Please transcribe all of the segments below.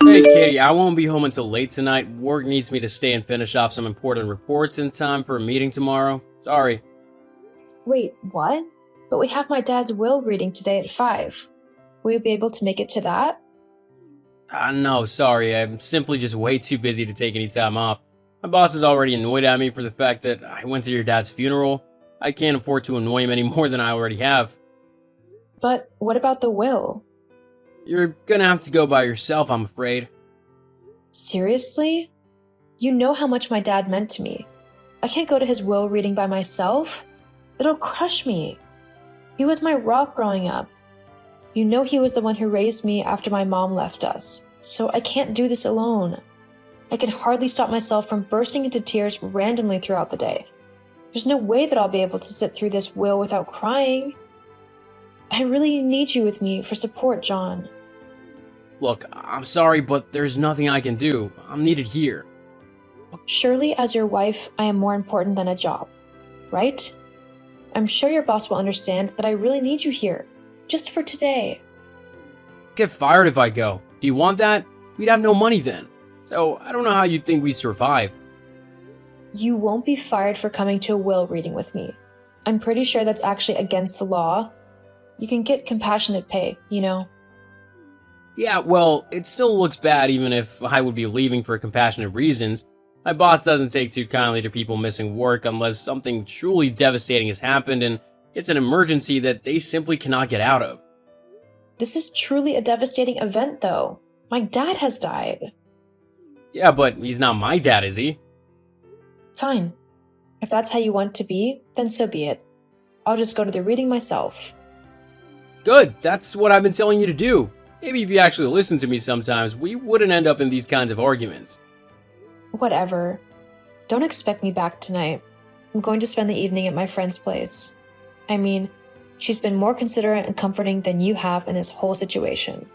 Hey, Katie, I won't be home until late tonight. Work needs me to stay and finish off some important reports in time for a meeting tomorrow. Sorry. Wait, what? But we have my dad's will reading today at 5. Will you be able to make it to that? No, sorry. I'm simply just way too busy to take any time off. My boss is already annoyed at me for the fact that I went to your dad's funeral. I can't afford to annoy him any more than I already have. But what about the will? You're gonna have to go by yourself, I'm afraid. Seriously? You know how much my dad meant to me. I can't go to his will reading by myself. It'll crush me. He was my rock growing up. You know he was the one who raised me after my mom left us, so I can't do this alone. I can hardly stop myself from bursting into tears randomly throughout the day. There's no way that I'll be able to sit through this will without crying. I really need you with me for support, John. Look, I'm sorry, but there's nothing I can do. I'm needed here. Surely, as your wife, I am more important than a job, right? I'm sure your boss will understand that I really need you here, just for today. Get fired if I go. Do you want that? We'd have no money then. So, I don't know how you'd think we survive. You won't be fired for coming to a will reading with me. I'm pretty sure that's actually against the law. You can get compassionate pay, you know? Yeah, well, it still looks bad even if I would be leaving for compassionate reasons. My boss doesn't take too kindly to people missing work unless something truly devastating has happened and it's an emergency that they simply cannot get out of. This is truly a devastating event, though. My dad has died. Yeah, but he's not my dad, is he? Fine. If that's how you want to be, then so be it. I'll just go to the reading myself. Good, that's what I've been telling you to do. Maybe if you actually listened to me sometimes, we wouldn't end up in these kinds of arguments. Whatever. Don't expect me back tonight. I'm going to spend the evening at my friend's place. I mean, she's been more considerate and comforting than you have in this whole situation.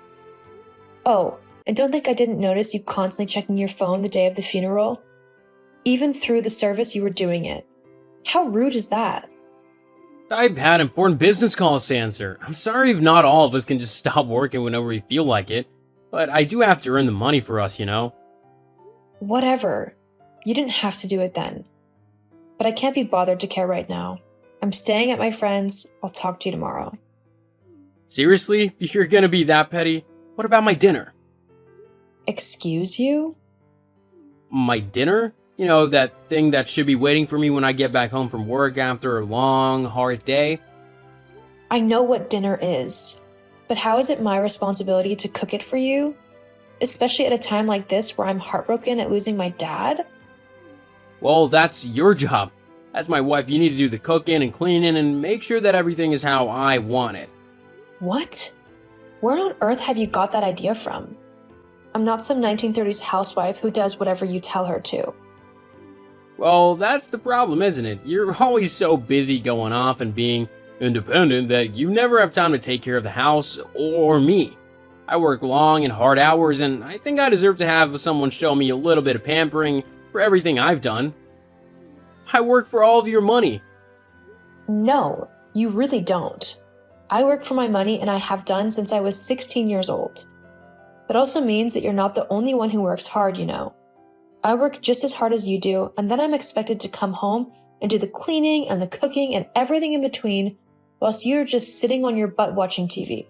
Oh, and don't think I didn't notice you constantly checking your phone the day of the funeral. Even through the service, you were doing it. How rude is that? I've had important business calls to answer. I'm sorry if not all of us can just stop working whenever we feel like it, but I do have to earn the money for us, you know? Whatever. You didn't have to do it then. But I can't be bothered to care right now. I'm staying at my friend's. I'll talk to you tomorrow. Seriously? You're gonna be that petty? What about my dinner? Excuse you? My dinner? You know, that thing that should be waiting for me when I get back home from work after a long, hard day? I know what dinner is, but how is it my responsibility to cook it for you? Especially at a time like this where I'm heartbroken at losing my dad? Well, that's your job. As my wife, you need to do the cooking and cleaning and make sure that everything is how I want it. What? Where on earth have you got that idea from? I'm not some 1930s housewife who does whatever you tell her to. Well, that's the problem, isn't it? You're always so busy going off and being independent that you never have time to take care of the house or me. I work long and hard hours, and I think I deserve to have someone show me a little bit of pampering for everything I've done. I work for all of your money. No, you really don't. I work for my money and I have done since I was 16 years old. That also means that you're not the only one who works hard, you know. I work just as hard as you do, and then I'm expected to come home and do the cleaning and the cooking and everything in between, whilst you're just sitting on your butt watching TV.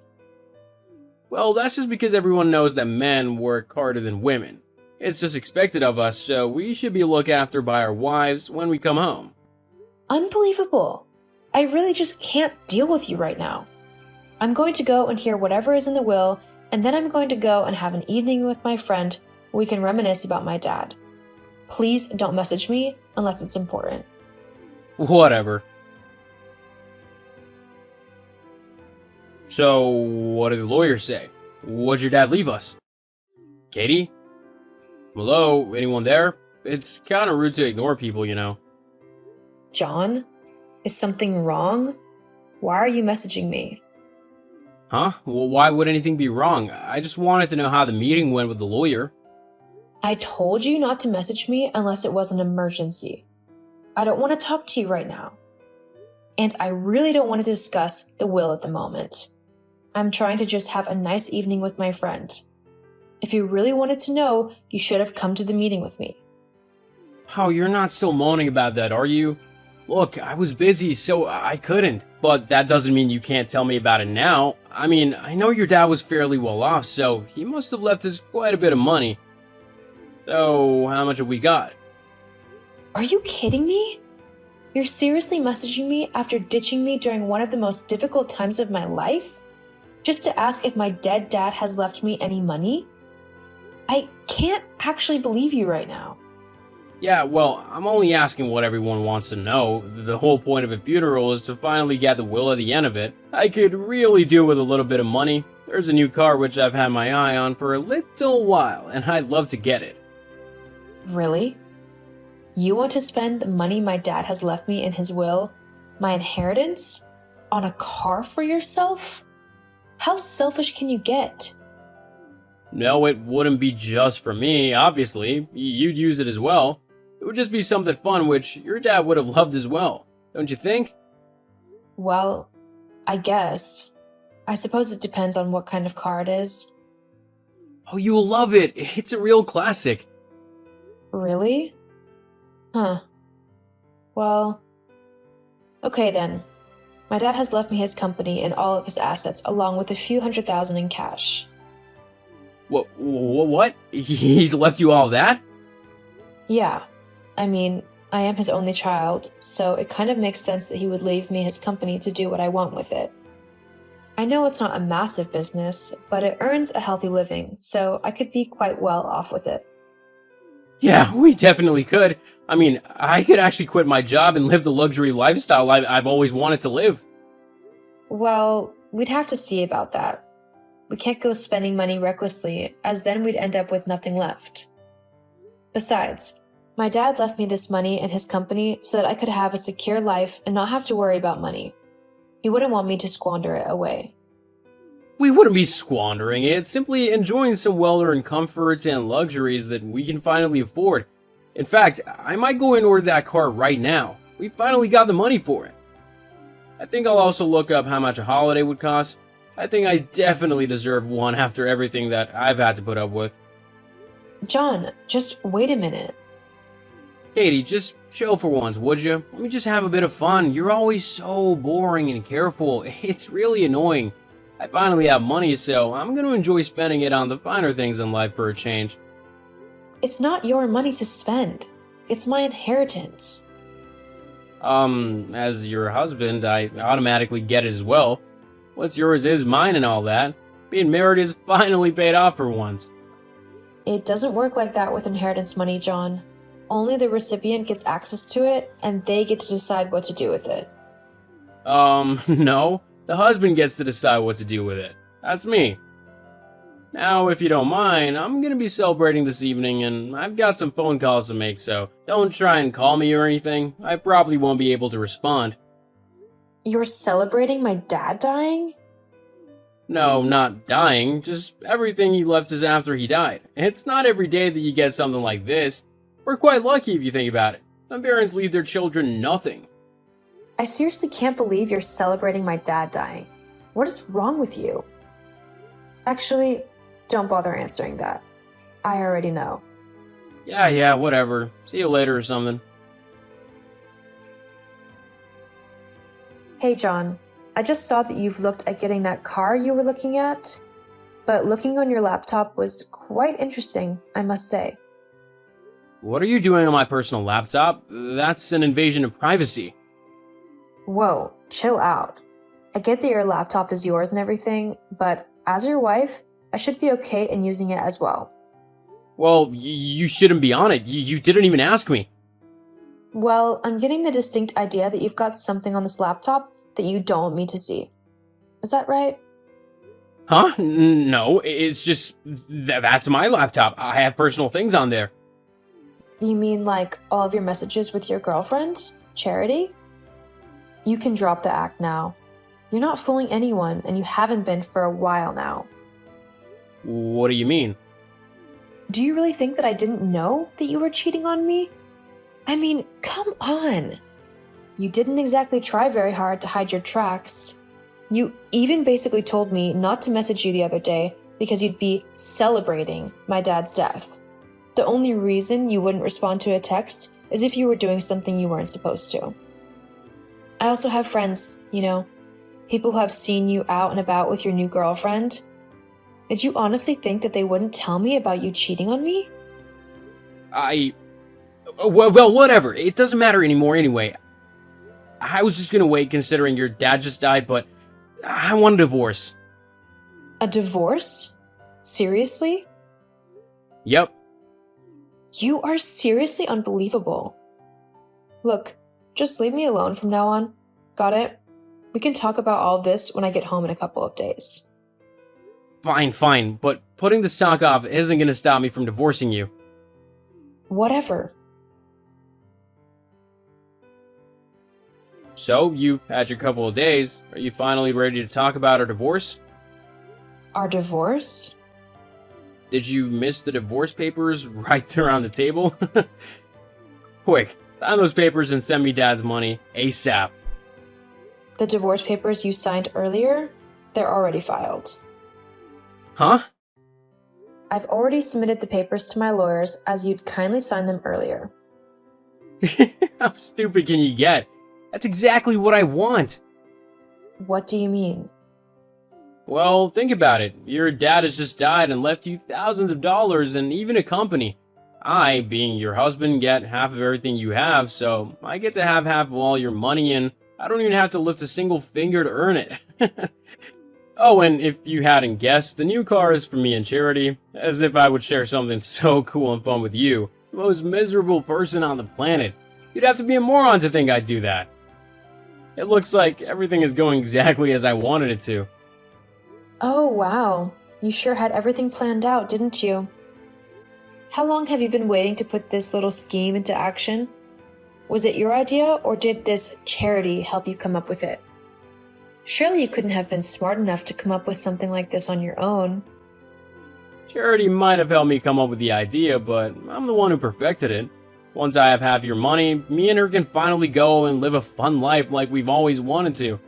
Well, that's just because everyone knows that men work harder than women. It's just expected of us, so we should be looked after by our wives when we come home. Unbelievable. I really just can't deal with you right now. I'm going to go and hear whatever is in the will, and then I'm going to go and have an evening with my friend where we can reminisce about my dad. Please don't message me unless it's important. Whatever. So, what did the lawyer say? What'd your dad leave us? Katie? Hello? Anyone there? It's kind of rude to ignore people, you know. John? Is something wrong? Why are you messaging me? Huh? Well, why would anything be wrong? I just wanted to know how the meeting went with the lawyer. I told you not to message me unless it was an emergency. I don't want to talk to you right now. And I really don't want to discuss the will at the moment. I'm trying to just have a nice evening with my friend. If you really wanted to know, you should have come to the meeting with me. Oh, you're not still moaning about that, are you? Look, I was busy, so I couldn't. But that doesn't mean you can't tell me about it now. I mean, I know your dad was fairly well off, so he must have left us quite a bit of money. So, how much have we got? Are you kidding me? You're seriously messaging me after ditching me during one of the most difficult times of my life? Just to ask if my dead dad has left me any money? I can't actually believe you right now. Yeah, well, I'm only asking what everyone wants to know. The whole point of a funeral is to finally get the will at the end of it. I could really do with a little bit of money. There's a new car which I've had my eye on for a little while, and I'd love to get it. Really? You want to spend the money my dad has left me in his will, my inheritance, on a car for yourself? How selfish can you get? No, it wouldn't be just for me, obviously. You'd use it as well. It would just be something fun, which your dad would have loved as well. Don't you think? Well, I guess. I suppose it depends on what kind of car it is. Oh, you'll love it. It's a real classic. Really? Huh. Well, okay then. My dad has left me his company and all of his assets, along with a few $100,000 in cash. What? He's left you all that? Yeah. I mean, I am his only child, so it kind of makes sense that he would leave me his company to do what I want with it. I know it's not a massive business, but it earns a healthy living, so I could be quite well off with it. Yeah, we definitely could. I mean, I could actually quit my job and live the luxury lifestyle I've always wanted to live. Well, we'd have to see about that. We can't go spending money recklessly, as then we'd end up with nothing left. Besides, my dad left me this money and his company so that I could have a secure life and not have to worry about money. He wouldn't want me to squander it away. We wouldn't be squandering it, simply enjoying some well-earned comforts and luxuries that we can finally afford. In fact, I might go and order that car right now. We finally got the money for it. I think I'll also look up how much a holiday would cost. I think I definitely deserve one after everything that I've had to put up with. John, just wait a minute. Katie, just chill for once, would you? Let me just have a bit of fun. You're always so boring and careful. It's really annoying. I finally have money, so I'm going to enjoy spending it on the finer things in life for a change. It's not your money to spend. It's my inheritance. As your husband, I automatically get it as well. What's yours is mine and all that. Being married is finally paid off for once. It doesn't work like that with inheritance money, John. Only the recipient gets access to it, and they get to decide what to do with it. No. The husband gets to decide what to do with it. That's me. Now, if you don't mind, I'm gonna be celebrating this evening, and I've got some phone calls to make, so don't try and call me or anything. I probably won't be able to respond. You're celebrating my dad dying? No, not dying, just everything he left us after he died. It's not every day that you get something like this. We're quite lucky if you think about it. Some parents leave their children nothing. I seriously can't believe you're celebrating my dad dying. What is wrong with you? Actually, don't bother answering that. I already know. Yeah, whatever. See you later or something. Hey, John. I just saw that you've looked at getting that car you were looking at, but looking on your laptop was quite interesting, I must say. What are you doing on my personal laptop? That's an invasion of privacy. Whoa, chill out. I get that your laptop is yours and everything, but as your wife, I should be okay in using it as well. Well, you shouldn't be on it. You didn't even ask me. Well, I'm getting the distinct idea that you've got something on this laptop that you don't want me to see. Is that right? Huh? No, it's just that's my laptop. I have personal things on there. You mean like all of your messages with your girlfriend, Charity? You can drop the act now. You're not fooling anyone, and you haven't been for a while now. What do you mean? Do you really think that I didn't know that you were cheating on me? I mean, come on. You didn't exactly try very hard to hide your tracks. You even basically told me not to message you the other day because you'd be celebrating my dad's death. The only reason you wouldn't respond to a text is if you were doing something you weren't supposed to. I also have friends, people who have seen you out and about with your new girlfriend. Did you honestly think that they wouldn't tell me about you cheating on me? Well, whatever. It doesn't matter anymore anyway. I was just gonna wait considering your dad just died, but I want a divorce. A divorce? Seriously? Yep. You are seriously unbelievable. Look, just leave me alone from now on. Got it? We can talk about all this when I get home in a couple of days. Fine, but putting this talk off isn't gonna stop me from divorcing you. Whatever. So, you've had your couple of days. Are you finally ready to talk about our divorce? Our divorce? Did you miss the divorce papers right there on the table? Quick, sign those papers and send me Dad's money ASAP. The divorce papers you signed earlier? They're already filed. Huh? I've already submitted the papers to my lawyers as you'd kindly signed them earlier. How stupid can you get? That's exactly what I want. What do you mean? Well, think about it. Your dad has just died and left you thousands of dollars and even a company. I, being your husband, get half of everything you have, so I get to have half of all your money and I don't even have to lift a single finger to earn it. Oh, and if you hadn't guessed, the new car is for me and Charity, as if I would share something so cool and fun with you, the most miserable person on the planet. You'd have to be a moron to think I'd do that. It looks like everything is going exactly as I wanted it to. Oh, wow. You sure had everything planned out, didn't you? How long have you been waiting to put this little scheme into action? Was it your idea, or did this Charity help you come up with it? Surely you couldn't have been smart enough to come up with something like this on your own. Charity might have helped me come up with the idea, but I'm the one who perfected it. Once I have half your money, me and her can finally go and live a fun life like we've always wanted to.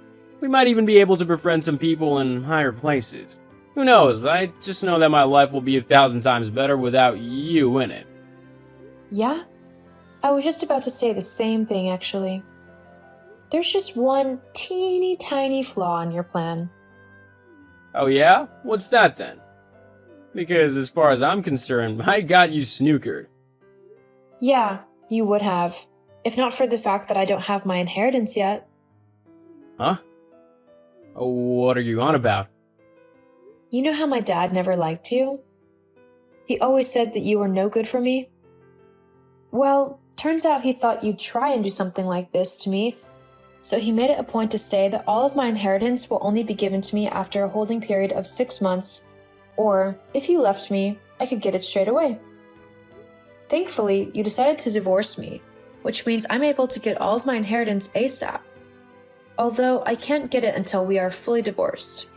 We might even be able to befriend some people in higher places. Who knows, I just know that my life will be 1,000 times better without you in it. Yeah? I was just about to say the same thing, actually. There's just one teeny tiny flaw in your plan. Oh yeah? What's that then? Because as far as I'm concerned, I got you snookered. Yeah, you would have. If not for the fact that I don't have my inheritance yet. Huh? Oh, what are you on about? You know how my dad never liked you? He always said that you were no good for me. Well, turns out he thought you'd try and do something like this to me, so he made it a point to say that all of my inheritance will only be given to me after a holding period of 6 months, or if you left me, I could get it straight away. Thankfully, you decided to divorce me, which means I'm able to get all of my inheritance ASAP. Although I can't get it until we are fully divorced.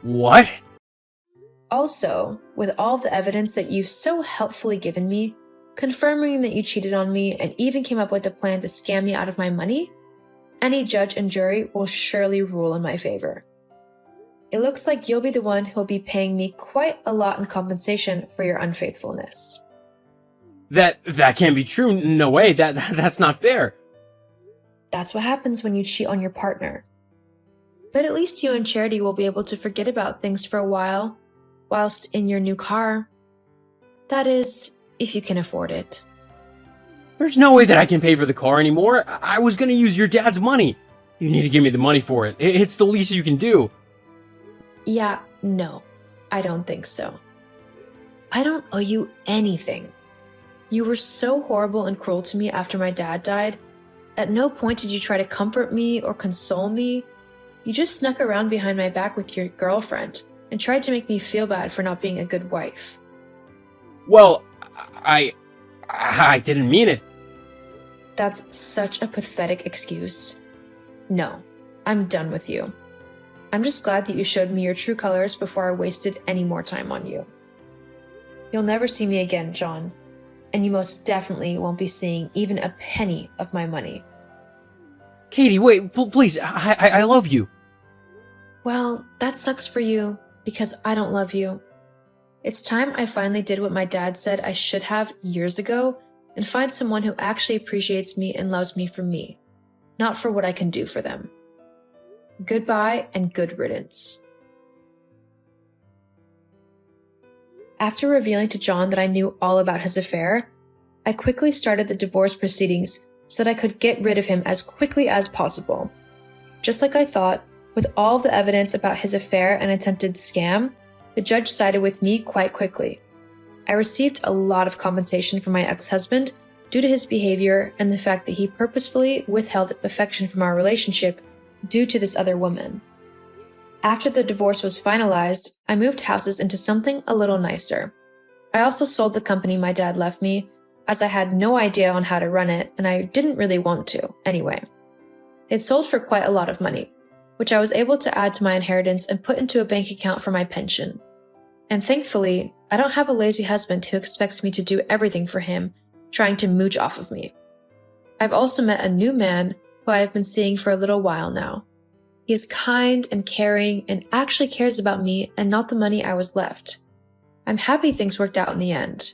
What? Also, with all of the evidence that you've so helpfully given me, confirming that you cheated on me and even came up with a plan to scam me out of my money, any judge and jury will surely rule in my favor. It looks like you'll be the one who'll be paying me quite a lot in compensation for your unfaithfulness. That can't be true. No way. That's not fair. That's what happens when you cheat on your partner. But at least you and Charity will be able to forget about things for a while, whilst in your new car. That is, if you can afford it. There's no way that I can pay for the car anymore. I was gonna use your dad's money. You need to give me the money for it. It's the least you can do. Yeah, no, I don't think so. I don't owe you anything. You were so horrible and cruel to me after my dad died. At no point did you try to comfort me or console me. You just snuck around behind my back with your girlfriend and tried to make me feel bad for not being a good wife. Well, I didn't mean it. That's such a pathetic excuse. No, I'm done with you. I'm just glad that you showed me your true colors before I wasted any more time on you. You'll never see me again, John, and you most definitely won't be seeing even a penny of my money. Katie, wait, please, I love you. Well, that sucks for you, Because I don't love you. It's time I finally did what my dad said I should have years ago and find someone who actually appreciates me and loves me for me, not for what I can do for them. Goodbye and good riddance. After revealing to John that I knew all about his affair, I quickly started the divorce proceedings so that I could get rid of him as quickly as possible. Just like I thought, with all the evidence about his affair and attempted scam, the judge sided with me quite quickly. I received a lot of compensation from my ex-husband due to his behavior and the fact that he purposefully withheld affection from our relationship due to this other woman. After the divorce was finalized, I moved houses into something a little nicer. I also sold the company my dad left me, as I had no idea on how to run it and I didn't really want to, anyway. It sold for quite a lot of money, which I was able to add to my inheritance and put into a bank account for my pension. And thankfully, I don't have a lazy husband who expects me to do everything for him, trying to mooch off of me. I've also met a new man who I have been seeing for a little while now. He is kind and caring and actually cares about me and not the money I was left. I'm happy things worked out in the end.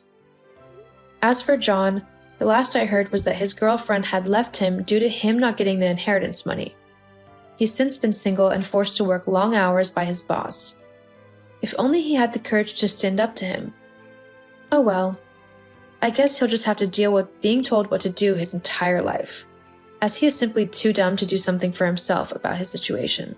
As for John, the last I heard was that his girlfriend had left him due to him not getting the inheritance money. He's since been single and forced to work long hours by his boss. If only he had the courage to stand up to him. Oh well. I guess he'll just have to deal with being told what to do his entire life, as he is simply too dumb to do something for himself about his situation.